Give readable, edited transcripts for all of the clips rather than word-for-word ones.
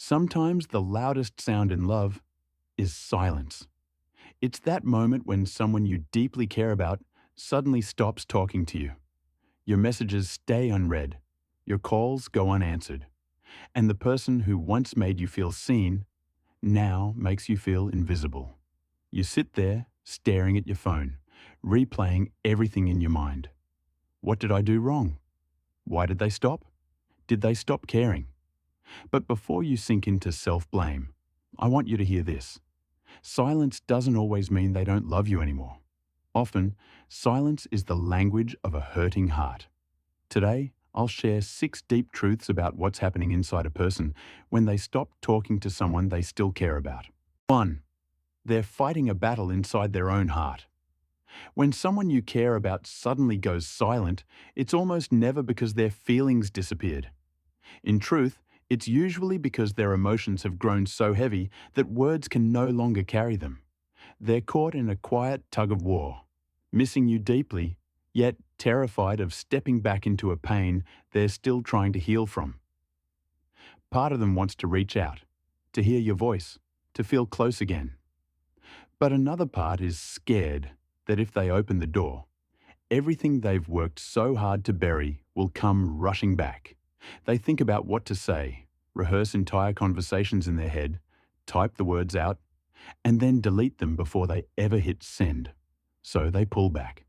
Sometimes the loudest sound in love is silence. It's that moment when someone you deeply care about suddenly stops talking to you. Your messages stay unread, your calls go unanswered, and the person who once made you feel seen now makes you feel invisible. You sit there, staring at your phone, replaying everything in your mind. What did I do wrong? Why did they stop? Did they stop caring? But before you sink into self-blame, I want you to hear this. Silence doesn't always mean they don't love you anymore. Often, silence is the language of a hurting heart. Today, I'll share 6 deep truths about what's happening inside a person when they stop talking to someone they still care about. 1. They're fighting a battle inside their own heart. When someone you care about suddenly goes silent, it's almost never because their feelings disappeared. In truth, it's usually because their emotions have grown so heavy that words can no longer carry them. They're caught in a quiet tug of war, missing you deeply, yet terrified of stepping back into a pain they're still trying to heal from. Part of them wants to reach out, to hear your voice, to feel close again. But another part is scared that if they open the door, everything they've worked so hard to bury will come rushing back. They think about what to say, rehearse entire conversations in their head, type the words out, and then delete them before they ever hit send. So they pull back.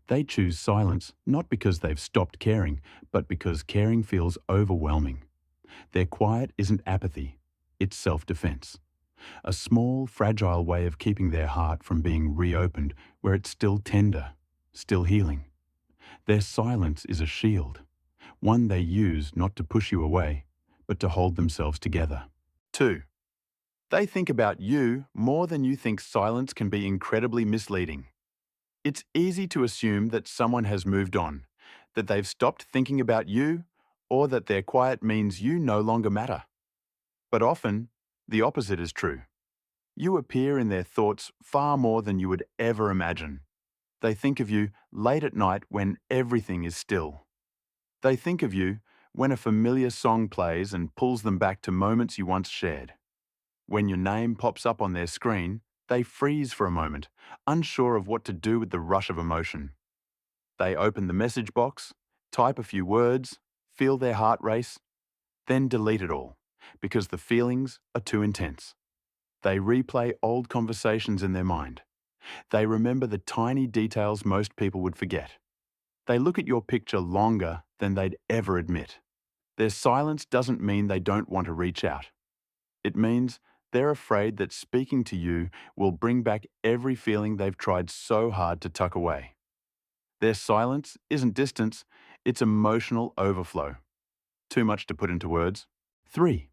They choose silence not because they've stopped caring, but because caring feels overwhelming. Their quiet isn't apathy, it's self-defense. A small, fragile way of keeping their heart from being reopened where it's still tender, still healing. Their silence is a shield, one they use not to push you away, but to hold themselves together. 2. They think about you more than you think. Silence can be incredibly misleading. It's easy to assume that someone has moved on, that they've stopped thinking about you, or that their quiet means you no longer matter. But often, the opposite is true. You appear in their thoughts far more than you would ever imagine. They think of you late at night when everything is still. They think of you when a familiar song plays and pulls them back to moments you once shared. When your name pops up on their screen, they freeze for a moment, unsure of what to do with the rush of emotion. They open the message box, type a few words, feel their heart race, then delete it all, because the feelings are too intense. They replay old conversations in their mind. They remember the tiny details most people would forget. They look at your picture longer than they'd ever admit. Their silence doesn't mean they don't want to reach out. It means they're afraid that speaking to you will bring back every feeling they've tried so hard to tuck away. Their silence isn't distance, it's emotional overflow. Too much to put into words. 3.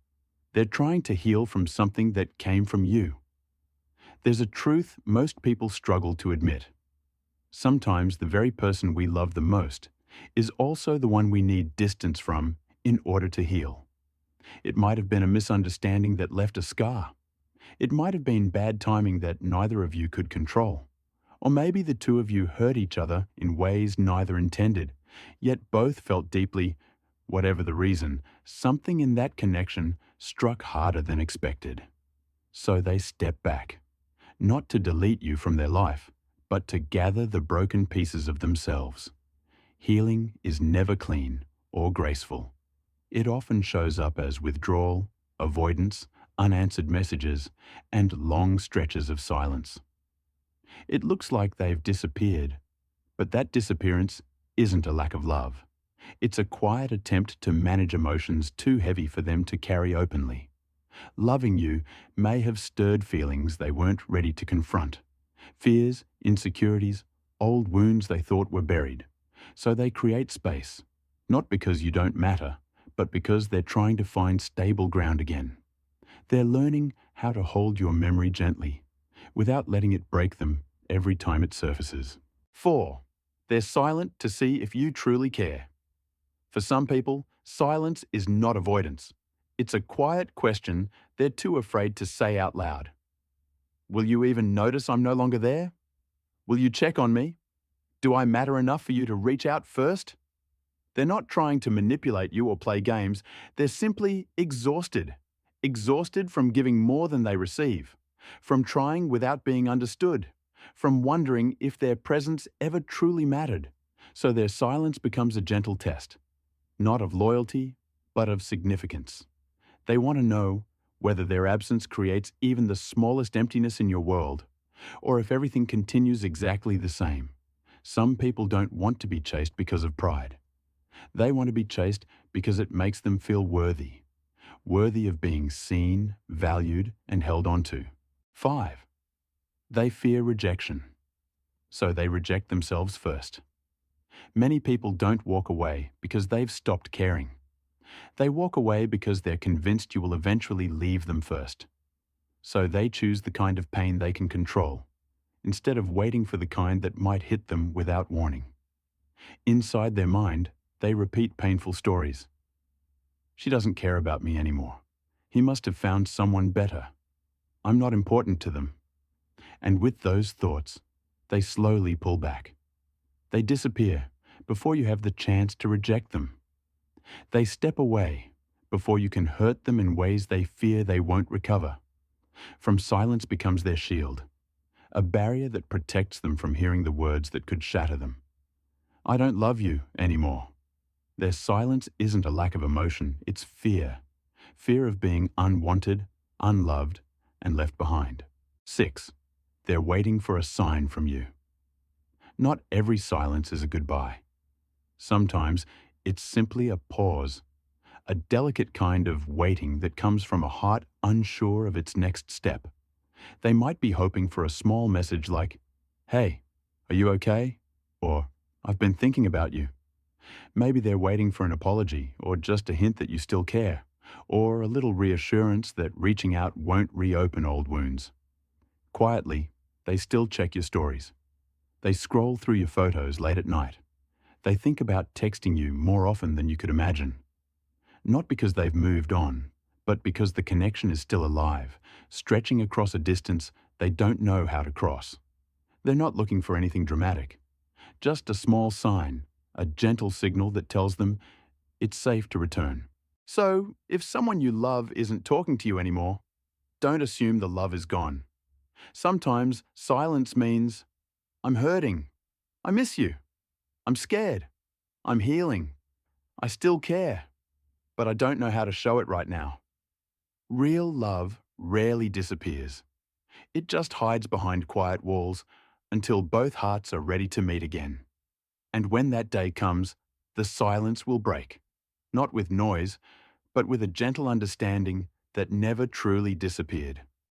They're trying to heal from something that came from you. There's a truth most people struggle to admit. Sometimes the very person we love the most is also the one we need distance from in order to heal. It might have been a misunderstanding that left a scar. It might have been bad timing that neither of you could control. Or maybe the two of you hurt each other in ways neither intended, yet both felt deeply, whatever the reason, something in that connection struck harder than expected. So they step back, not to delete you from their life, but to gather the broken pieces of themselves. Healing is never clean or graceful. It often shows up as withdrawal, avoidance, unanswered messages, and long stretches of silence. It looks like they've disappeared, but that disappearance isn't a lack of love. It's a quiet attempt to manage emotions too heavy for them to carry openly. Loving you may have stirred feelings they weren't ready to confront. Fears, insecurities, old wounds they thought were buried. So they create space, not because you don't matter, but because they're trying to find stable ground again. They're learning how to hold your memory gently, without letting it break them every time it surfaces. 4. They're silent to see if you truly care. For some people, silence is not avoidance. It's a quiet question they're too afraid to say out loud. Will you even notice I'm no longer there? Will you check on me? Do I matter enough for you to reach out first? They're not trying to manipulate you or play games. They're simply exhausted. exhausted from giving more than they receive, from trying without being understood, from wondering if their presence ever truly mattered. So their silence becomes a gentle test, not of loyalty, but of significance. They want to know whether their absence creates even the smallest emptiness in your world, or if everything continues exactly the same. Some people don't want to be chased because of pride. They want to be chased because it makes them feel worthy, worthy of being seen, valued, and held onto. 5. They fear rejection, so they reject themselves first. Many people don't walk away because they've stopped caring. They walk away because they're convinced you will eventually leave them first. So they choose the kind of pain they can control, instead of waiting for the kind that might hit them without warning. Inside their mind, they repeat painful stories. She doesn't care about me anymore. He must have found someone better. I'm not important to them. And with those thoughts, they slowly pull back. They disappear before you have the chance to reject them. They step away before you can hurt them in ways they fear they won't recover. From silence becomes their shield, a barrier that protects them from hearing the words that could shatter them. I don't love you anymore. Their silence isn't a lack of emotion, it's fear. Fear of being unwanted, unloved, and left behind. 6. They're waiting for a sign from you. Not every silence is a goodbye. Sometimes it's simply a pause, a delicate kind of waiting that comes from a heart unsure of its next step. They might be hoping for a small message like, "Hey, are you okay?" Or, "I've been thinking about you." Maybe they're waiting for an apology, or just a hint that you still care, or a little reassurance that reaching out won't reopen old wounds. Quietly, they still check your stories. They scroll through your photos late at night. They think about texting you more often than you could imagine. Not because they've moved on, but because the connection is still alive, stretching across a distance they don't know how to cross. They're not looking for anything dramatic, just a small sign, a gentle signal that tells them it's safe to return. So, if someone you love isn't talking to you anymore, don't assume the love is gone. Sometimes silence means, "I'm hurting. I miss you. I'm scared. I'm healing. I still care, but I don't know how to show it right now." Real love rarely disappears. It just hides behind quiet walls until both hearts are ready to meet again. And when that day comes, the silence will break, not with noise, but with a gentle understanding that never truly disappeared.